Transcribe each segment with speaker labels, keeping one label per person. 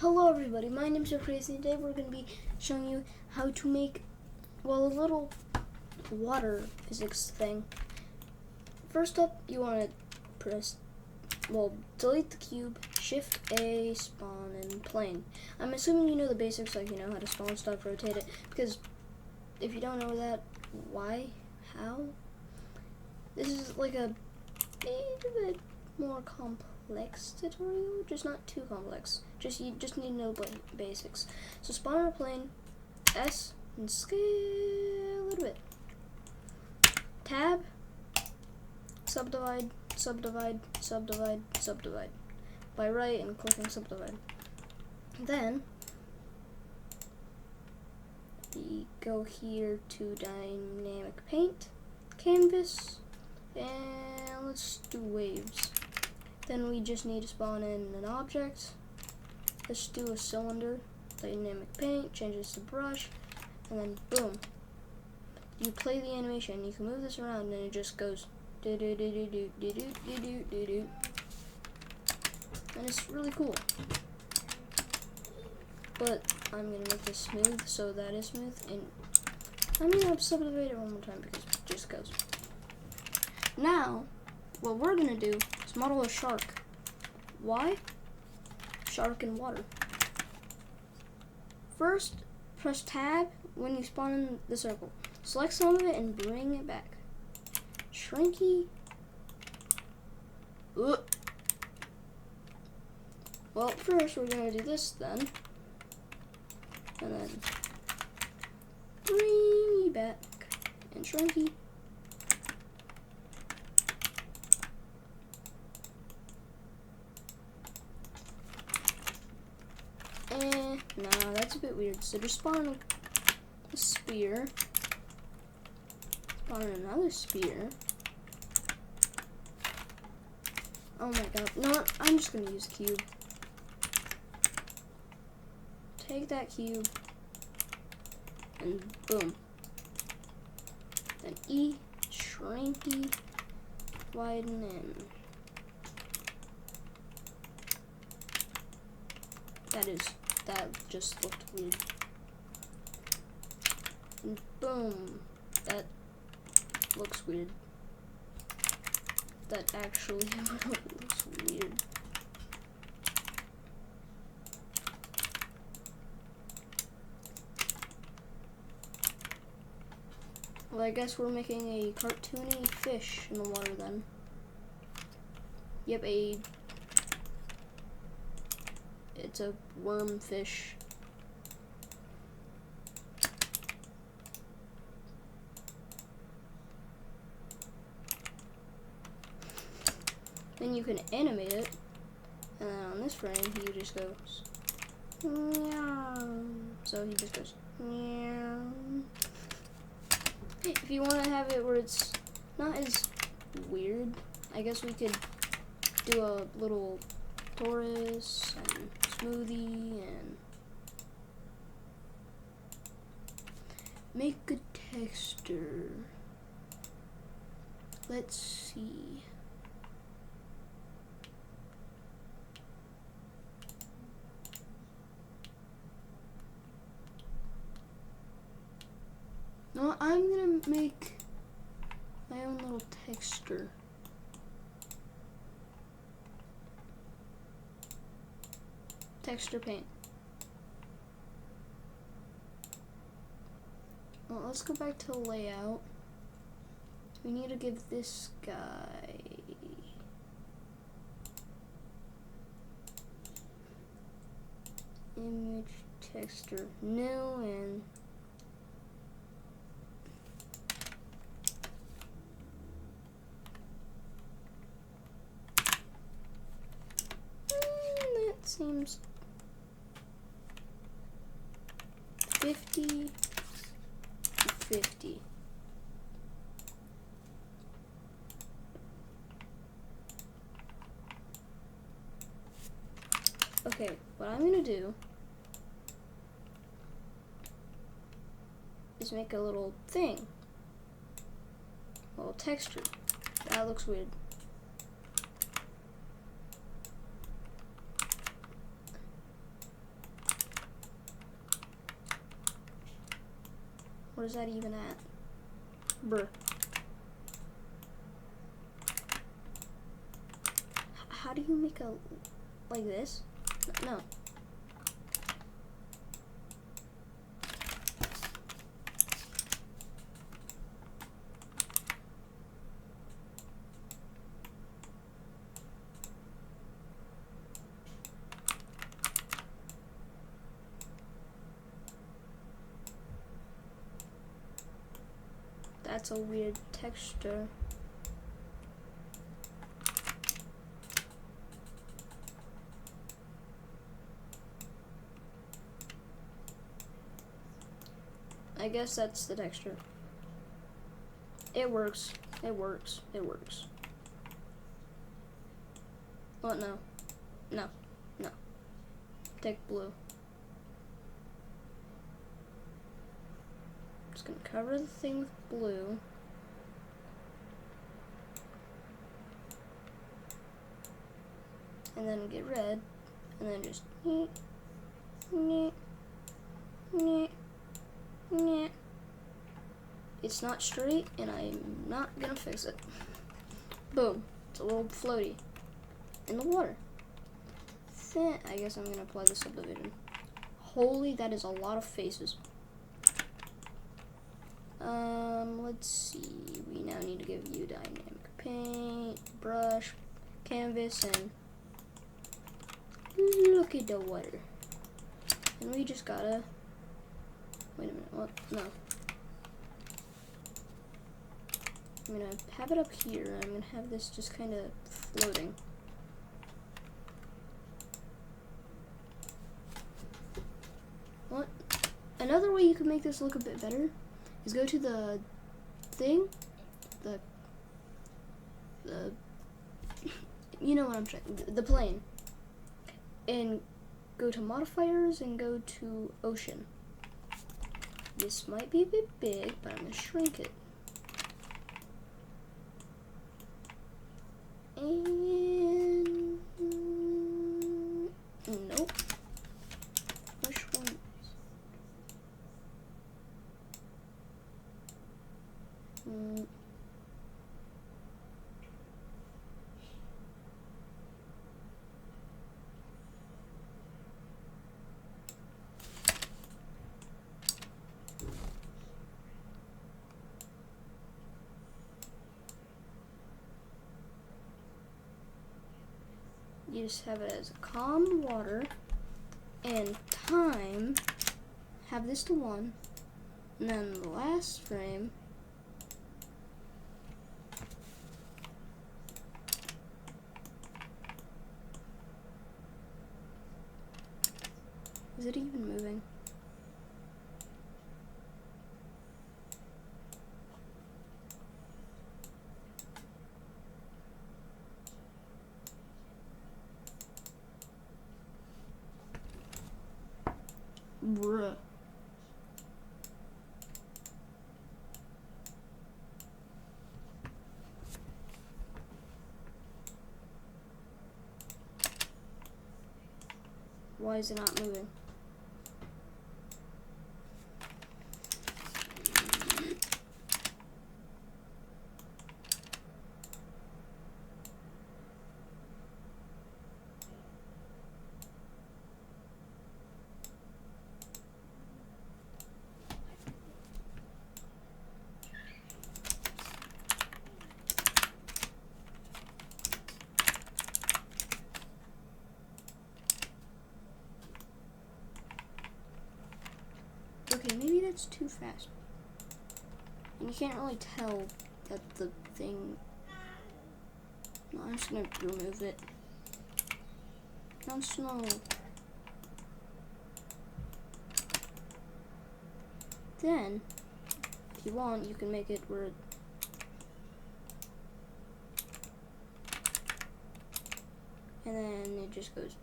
Speaker 1: Hello everybody, my name is JPcrazy. Today we're going to be showing you how to make, well, a little water physics thing. First up, you want to delete the cube, Shift A, spawn, and plane. I'm assuming you know the basics, like you know how to spawn stuff, rotate it, because if you don't know that, why? How? This is like a bit more complex tutorial, just not too complex. You just need to know basics. So spawn on a plane, S, and scale a little bit. Tab, subdivide, subdivide, subdivide, subdivide. By right and clicking subdivide. Then we go here to dynamic paint, canvas, and let's do waves. Then we just need to spawn in an object. Let's do a cylinder, dynamic paint, change this to brush, and then boom. You play the animation. You can move this around, and it just goes do do do do do do do do do do, and it's really cool. But I'm gonna make this smooth, so that is smooth, and I'm gonna subdivide it one more time because it just goes. Now, what we're gonna do is model a shark. Why? Shark in water. First, press tab when you spawn in the circle. Select some of it and bring it back. Shrinky. Ugh. Well, first we're gonna do this then. And then bring it back and shrinky. Nah, that's a bit weird. So just spawn a spear. Spawn another spear. Oh my god. No, I'm just gonna use cube. Take that cube. And boom. Then E, shrinky, widen in. That just looked weird. And boom. That looks weird. That actually looks weird. Well, I guess we're making a cartoony fish in the water then. Yep, it's a worm fish. Then you can animate it, and then on this frame he just goes meow. So he just goes meow. If you want to have it where it's not as weird, I guess we could do a little Taurus and smoothie and make a texture. Let's see. No, I'm gonna make my own little texture. Texture paint. Well, let's go back to layout. We need to give this guy image texture new and that seems 50 to 50. Okay, what I'm gonna do is make a little thing. A little texture. That looks weird. Where's that even at? Bruh. How do you make a, like this? No. That's a weird texture. I guess that's the texture. It works. It works. It works. What? No. No. No. Take blue. Just gonna cover the thing with blue. And then get red. And then just neat, neat, neat, neat. It's not straight, and I'm not gonna fix it. Boom. It's a little floaty in the water. Then I guess I'm gonna apply the subdivision. Holy, that is a lot of faces. Let's see. We now need to give you dynamic paint, brush, canvas, and look at the water. And we just gotta. Wait a minute. What? No. I'm gonna have it up here. I'm gonna have this just kind of floating. What? Another way you can make this look a bit better is go to the thing, the you know what I'm trying, the plane, and go to modifiers and go to ocean. This might be a bit big, but I'm gonna shrink it. And nope. Which one? You just have it as a calm water, and time, have this to 1, and then the last frame, is it even moving? Bruh. Why is it not moving? Okay, maybe that's too fast. And you can't really tell that the thing... No, I'm just gonna remove it. Not slow. Then, if you want, you can make it where... And then it just goes...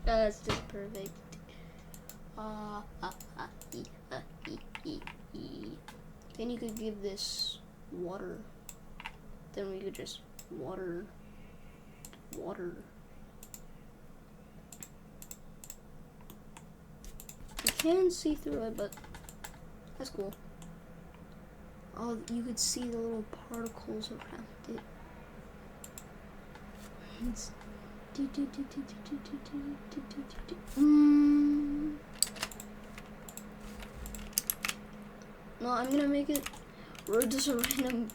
Speaker 1: That's just perfect. Then you could give this water then we could just water. You can see through it, but that's cool. Oh, you could see the little particles around it. It's No, I'm gonna make it where just a random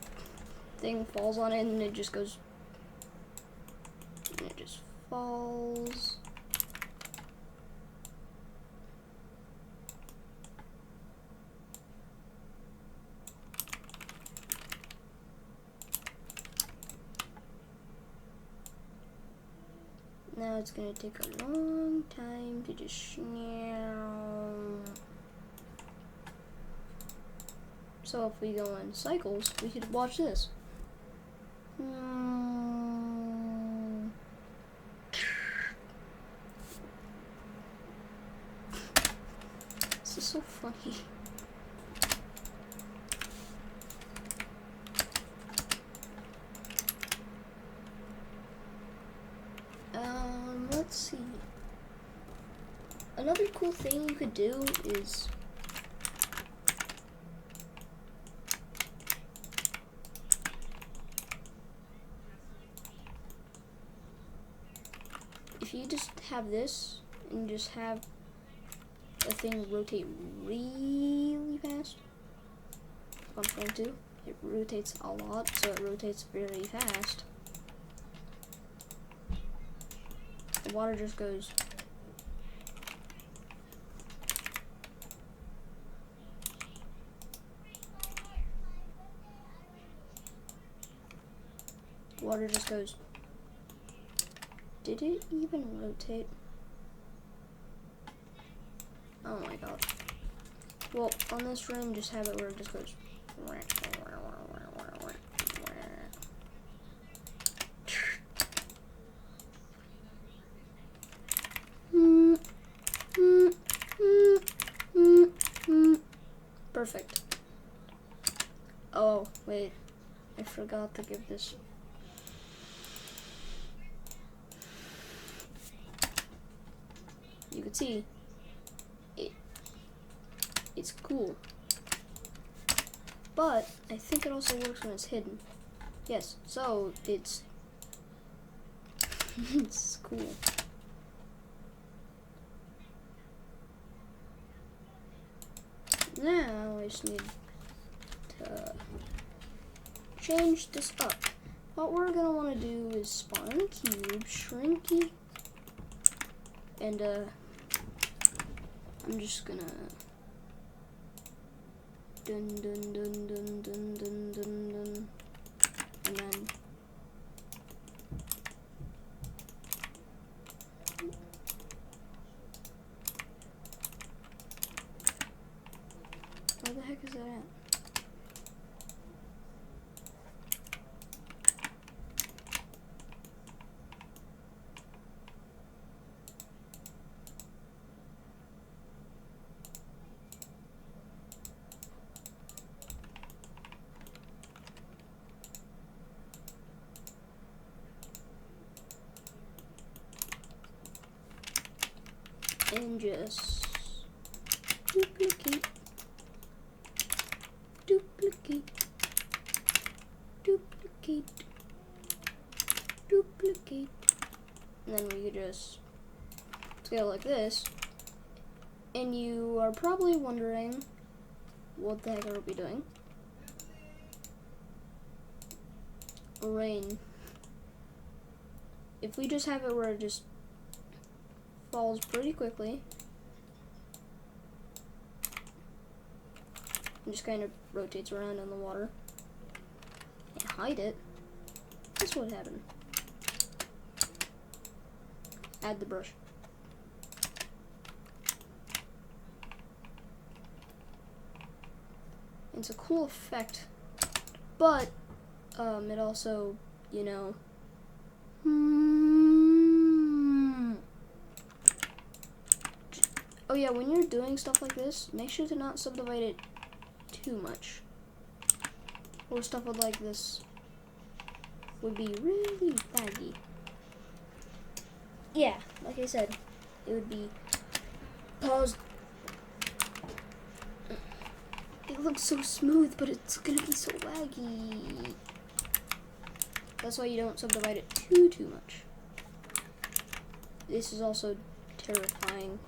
Speaker 1: thing falls on it and it just goes. And it just falls. Now it's gonna take a long time to just So if we go in cycles, we could watch this. This is so funny. Let's see. Another cool thing you could do is if you just have this and just have the thing rotate really fast. If I'm trying to, it rotates a lot, so it rotates very fast. The water just goes. Water just goes. Did it even rotate? Oh my god. Well, on this room, just have it where it just goes. Perfect. Oh, wait. I forgot to give this. You can see it's cool. But I think it also works when it's hidden. Yes, so it's it's cool. Now I just need to change this up. What we're gonna want to do is spawn a cube, shrinky, and I'm just gonna dun dun dun dun dun dun dun dun, and then where the heck is that at? And just duplicate, duplicate, duplicate, duplicate, and then we could just scale like this. And you are probably wondering what the heck are we doing? Rain. If we just have it where it just falls pretty quickly and just kind of rotates around in the water and hide it, this would happen. Add the brush. It's a cool effect, but it also, you know, oh yeah, when you're doing stuff like this, make sure to not subdivide it too much. Or stuff with like this would be really laggy. Yeah, like I said, it would be paused. It looks so smooth, but it's gonna be so laggy. That's why you don't subdivide it too much. This is also terrifying,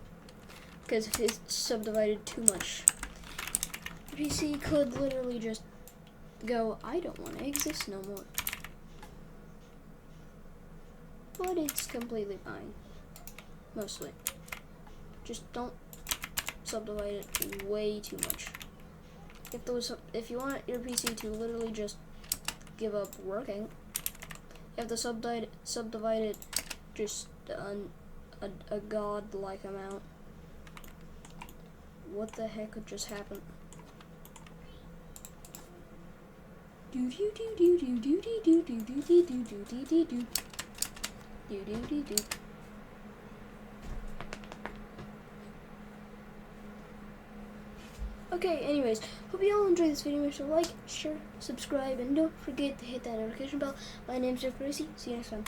Speaker 1: because if it's subdivided too much, your PC could literally just go, I don't want to exist no more. But it's completely fine. Mostly. Just don't subdivide it way too much. If you want your PC to literally just give up working, you have to subdivide it just a god-like amount. What the heck could just happen? Do do do do do do do do do do do do do do do do do do. Okay, anyways, hope you all enjoyed this video. Make sure to like, share, subscribe, and don't forget to hit that notification bell. My name's JPcrazy. See you next time.